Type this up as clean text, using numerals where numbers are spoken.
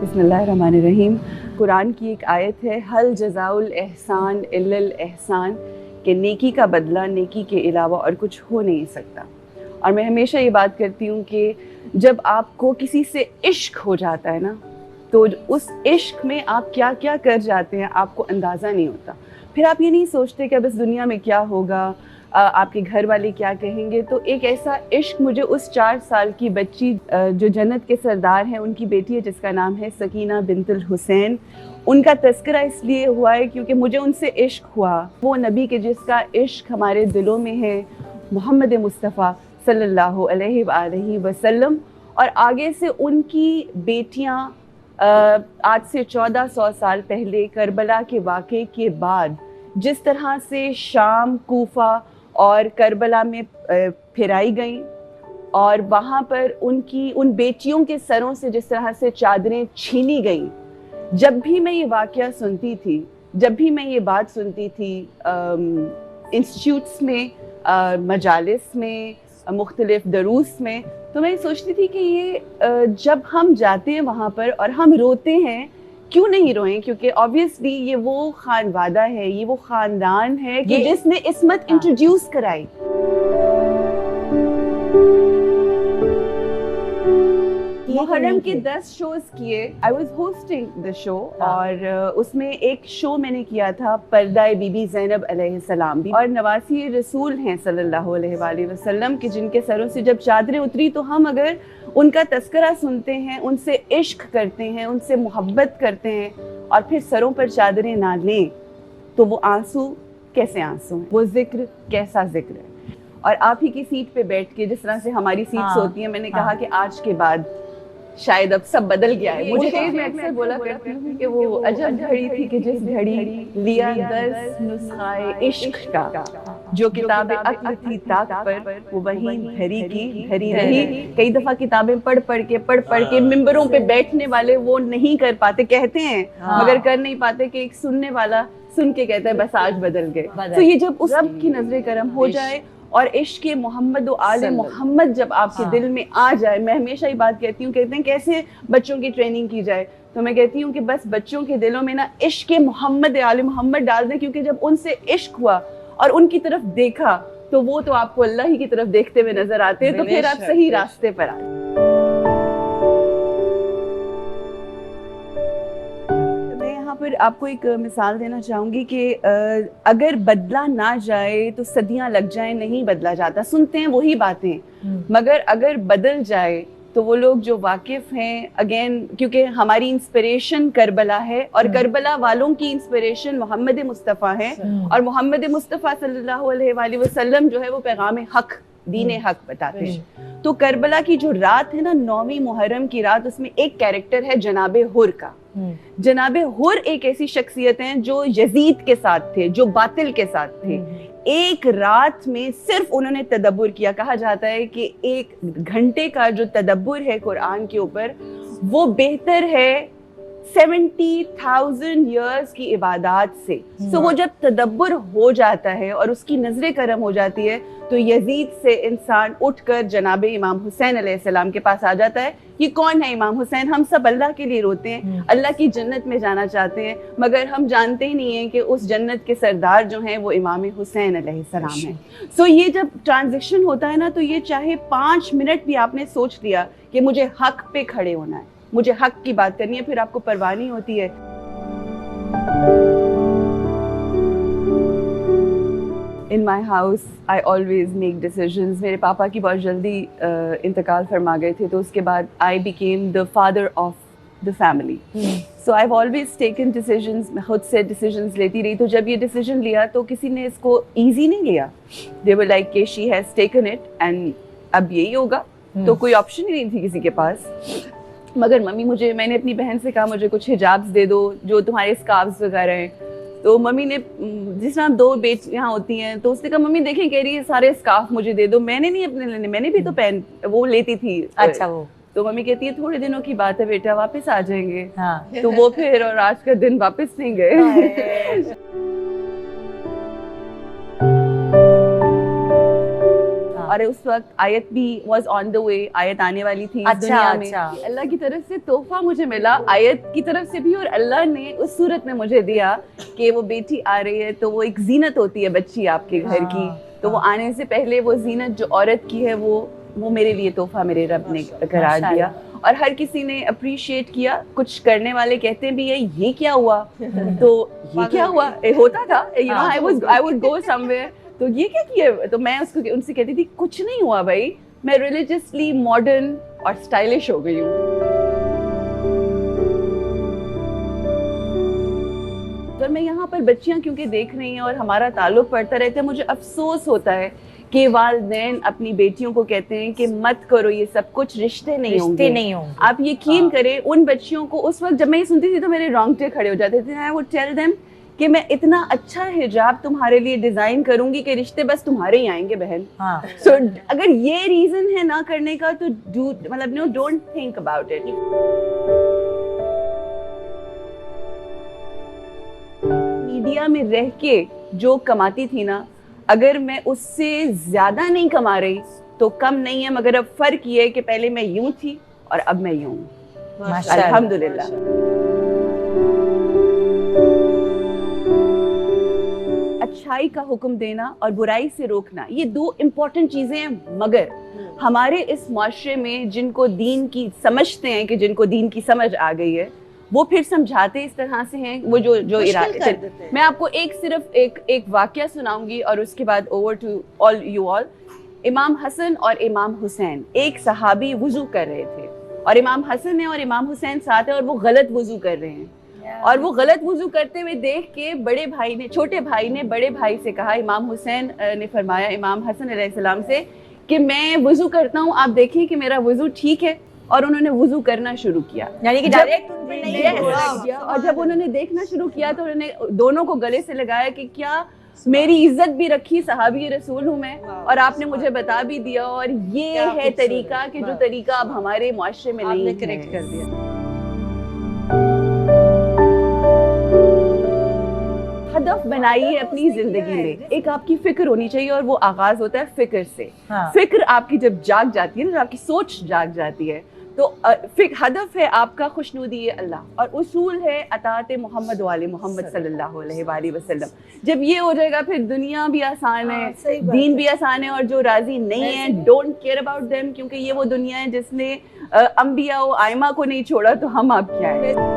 बिस्मिल्लाहिर्रहमानिर्रहीम। कुरान की एक आयत है, हल जज़ाउल एहसान इल्लल एहसान, कि नेकी का बदला नेकी के अलावा और कुछ हो नहीं सकता। और मैं हमेशा ये बात करती हूँ कि जब आपको किसी से इश्क हो जाता है ना, तो उस इश्क में आप क्या क्या कर जाते हैं आपको अंदाज़ा नहीं होता। फिर आप ये नहीं सोचते कि अब इस दुनिया में क्या होगा, आपके घर वाले क्या कहेंगे। तो एक ऐसा इश्क मुझे उस 4 साल की बच्ची जो जन्नत के सरदार हैं उनकी बेटी है जिसका नाम है सकीना बिंतुल हुसैन, उनका तज़किरा इसलिए हुआ है क्योंकि मुझे उनसे इश्क हुआ, वो नबी के जिसका इश्क हमारे दिलों में है, मोहम्मद मुस्तफ़ा सल्लल्लाहु अलैहि वसल्लम। और आगे से उनकी बेटियां आज से 1400 साल पहले करबला के वाक़े के बाद जिस तरह से शाम, कूफा और करबला में फिराई गई और वहाँ पर उनकी उन बेटियों के सरों से जिस तरह से चादरें छीनी गईं, जब भी मैं ये वाक़या सुनती थी, जब भी मैं ये बात सुनती थी इंस्टीट्यूट्स में, मजालिस में, मुख्तलिफ दरूस में, तो मैं सोचती थी कि ये जब हम जाते हैं वहाँ पर और हम रोते हैं, क्यों नहीं रोएं? क्योंकि ऑब्वियसली ये वो खानवादा है, ये वो खानदान है कि जिसने इस्मत इंट्रोड्यूस कराई। मुहर्रम के 10 शोज किए, I was hosting the show, और उसमें एक शो मैंने किया था पर्दाए बीबी ज़ैनब अलैहिस्सलाम भी, और नवासी रसूल हैं सल्लल्लाहु अलैहि वसल्लम कि जिनके सरों से जब चादरें उतरी, तो हम अगर उनका तज़किरा सुनते हैं, उनसे इश्क करते हैं, उनसे मोहब्बत करते हैं और फिर सरों पर चादरें ना लें, तो वो आंसू कैसे आंसू हैं, वो जिक्र कैसा जिक्र है। और आप ही की सीट पे बैठ के, जिस तरह से हमारी सीट्स होती हैं, मैंने कहा कि आज के बाद शायद अब सब बदल गया है। मुझे मैं अक्सर बोला करती हूँ कि वो अजब घड़ी थी कि जिस घड़ी लिया दर्स नुस्खाए इश्क का, जो किताबें अक्ल थी ताक पर, वो वहीं धरी की धरी रही। कई दफा किताबें पढ़ पढ़ के मिंबरों पे बैठने वाले वो नहीं कर पाते, कहते हैं मगर कर नहीं पाते, कि एक सुनने वाला सुन के कहता है बस आज बदल गए। तो ये जब उस रब की नजरे करम हो जाए और इश्क मोहम्मद और आले मोहम्मद जब आपके दिल में आ जाए, मैं हमेशा ये बात कहती हूँ, कहते हैं कैसे बच्चों की ट्रेनिंग की जाए, तो मैं कहती हूँ कि बस बच्चों के दिलों में ना इश्क मोहम्मद आले मोहम्मद डाल दें, क्योंकि जब उनसे इश्क हुआ और उनकी तरफ देखा, तो वो तो आपको अल्लाह ही की तरफ देखते हुए नजर आते हैं, तो फिर आप सही रास्ते पर आए। पर आपको एक मिसाल देना चाहूँगी कि अगर बदला ना जाए तो सदियां लग जाए, नहीं बदला जाता। सुनते हैं वही बातें, मगर अगर बदल जाए तो वो लोग जो वाकिफ हैं, अगेन क्योंकि हमारी इंस्पिरेशन करबला है और करबला वालों की इंस्पिरेशन मोहम्मद मुस्तफ़ा है, और मोहम्मद मुस्तफ़ा सल्लल्लाहु अलैहि वसल्लम जो है वो पैगाम हक, दीन हक बताते हैं। तो करबला की जो रात है ना, 9वीं मुहर्रम की रात, उसमें एक कैरेक्टर है जनाबे हुर का। जनाबे हुर एक ऐसी शख्सियत हैं जो यजीद के साथ थे, जो बातिल के साथ थे। एक रात में सिर्फ उन्होंने तदब्बुर किया। कहा जाता है कि 1 घंटे का जो तदब्बुर है कुरान के ऊपर, वो बेहतर है 70,000 ईयर्स की इबादत से। सो वो जब तदब्बुर हो जाता है और उसकी नजरे करम हो जाती है, तो यजीद से इंसान उठकर जनाबे इमाम हुसैन अलैहिस्सलाम के पास आ जाता है। ये कौन है इमाम हुसैन? हम सब अल्लाह के लिए रोते हैं, अल्लाह की जन्नत में जाना चाहते हैं, मगर हम जानते ही नहीं हैं कि उस जन्नत के सरदार जो हैं वो इमाम हुसैन अलैहिस्सलाम हैं। सो ये जब ट्रांजिशन होता है ना, तो ये चाहे 5 मिनट भी आपने सोच लिया कि मुझे हक पे खड़े होना है, मुझे हक की बात करनी है, फिर आपको परवाह नहीं होती है। In my house, I always make decisions. मेरे पापा की बहुत जल्दी इंतकाल फरमा गए थे, तो उसके बाद I became the father of the family. So I've always taken decisions. मैं खुद से decisions लेती रही। तो जब ये decision लिया तो किसी ने इसको easy नहीं लिया। They were like कि she has taken it and अब यही होगा। तो कोई option ही नहीं थी किसी के पास। मगर मम्मी मैंने अपनी बहन से कहा मुझे कुछ हिजाब्स दे दो जो तुम्हारे स्कार्फ्स वगैरह हैं। तो मम्मी ने, जिस तरह 2 बेटियां होती हैं, तो उसने कहा मम्मी देखें, कह रही है सारे स्कार्फ मुझे दे दो। मैंने नहीं अपने लेने, मैंने भी तो पहन वो लेती थी। अच्छा वो तो मम्मी कहती है थोड़े दिनों की बात है बेटा, वापस आ जाएंगे। हाँ। तो वो फिर और आज का दिन वापस नहीं गए। اور اس وقت آیت بھی واز آن دا وے, آیت آنے والی تھی اس دنیا میں. اللہ کی طرف سے تحفہ مجھے ملا, آیت کی طرف سے بھی, اور اللہ نے اس صورت میں مجھے دیا کہ وہ بیٹی آ رہی ہے تو وہ ایک زینت ہوتی ہے بچی آپ کے گھر کی, تو وہ آنے سے پہلے وہ زینت جو عورت کی ہے وہ میرے لیے تحفہ میرے رب نے قرار دیا. اور ہر کسی نے اپریشیٹ کیا. کچھ کرنے والے کہتے بھی ہے یہ کیا ہوا, تو یہ کیا ہوا, ہوتا تھا I would go somewhere, تو یہ کیا کیا, تو میں اس کو ان سے کہتی تھی کچھ نہیں ہوا بھائی, میں ریلیجسلی ماڈرن اور اسٹائلش ہو گئی ہوں. اور میں یہاں پر بچیاں کیونکہ دیکھ رہی ہیں اور ہمارا تعلق پڑتا رہتا ہے, مجھے افسوس ہوتا ہے کہ والدین اپنی بیٹیوں کو کہتے ہیں کہ مت کرو یہ سب کچھ, رشتے نہیں ہوں گے. آپ یقین کریں ان بچیوں کو اس وقت جب میں یہ سنتی تھی تو میرے رونگٹے کھڑے ہو جاتے تھے. I would tell them کہ میں اتنا اچھا حجاب تمہارے لیے ڈیزائن کروں گی کہ رشتے بس تمہارے ہی آئیں گے بہن. سو اگر یہ ریزن ہے نہ کرنے کا تو مطلب don't think about it. Media میں رہ کے جو کماتی تھی نا, اگر میں اس سے زیادہ نہیں کما رہی تو کم نہیں ہے, مگر اب فرق یہ ہے کہ پہلے میں یوں تھی اور اب میں یوں ہوں, الحمدللہ. اچھائی کا حکم دینا اور برائی سے روکنا, یہ دو امپورٹنٹ چیزیں ہیں, مگر ہمارے اس معاشرے میں جن کو دین کی سمجھتے ہیں کہ جن کو دین کی سمجھ آ گئی ہے وہ پھر سمجھاتے اس طرح سے ہیں, وہ جو ارادے. میں آپ کو صرف ایک واقعہ سناؤں گی اور اس کے بعد over to all you all. Imam Hasan اور امام حسین, ایک صحابی وضو کر رہے تھے اور امام حسن ہے اور امام حسین ساتھ ہیں اور وہ غلط وضو کر رہے ہیں, اور وہ غلط وضو کرتے ہوئے دیکھ کے چھوٹے بھائی نے بڑے بھائی سے کہا, امام حسین نے فرمایا امام حسن علیہ السلام سے کہ میں وضو کرتا ہوں, آپ دیکھیں کہ میرا وضو ٹھیک ہے, اور انہوں نے وضو کرنا شروع کیا, یعنی کہ ڈائریکٹ ان پہ نہیں بولا. اور جب انہوں نے دیکھنا شروع کیا تو انہوں نے دونوں کو گلے سے لگایا کہ کیا میری عزت بھی رکھی, صحابی رسول ہوں میں, اور آپ نے مجھے بتا بھی دیا. اور یہ ہے طریقہ کہ جو طریقہ اب ہمارے معاشرے میں نہیں ہے. کریکٹ کر دیا. ہدف بنائیے اپنی زندگی میں, ایک آپ کی فکر ہونی چاہیے, اور وہ آغاز ہوتا ہے فکر سے. فکر آپ کی جب جاگ جاتی ہے نا, آپ کی سوچ جاگ جاتی ہے, تو ہدف ہے آپ کا خوشنودی اللہ, اور اصول ہے اطاعت محمد والے محمد صلی اللہ علیہ وآلہ وسلم. جب یہ ہو جائے گا پھر دنیا بھی آسان ہے, دین بھی آسان ہے, اور جو راضی نہیں ہے ڈونٹ کیئر اباؤٹ دیم, کیونکہ یہ وہ دنیا ہے جس نے انبیاء و ائمہ کو نہیں چھوڑا, تو ہم آپ کیا ہیں.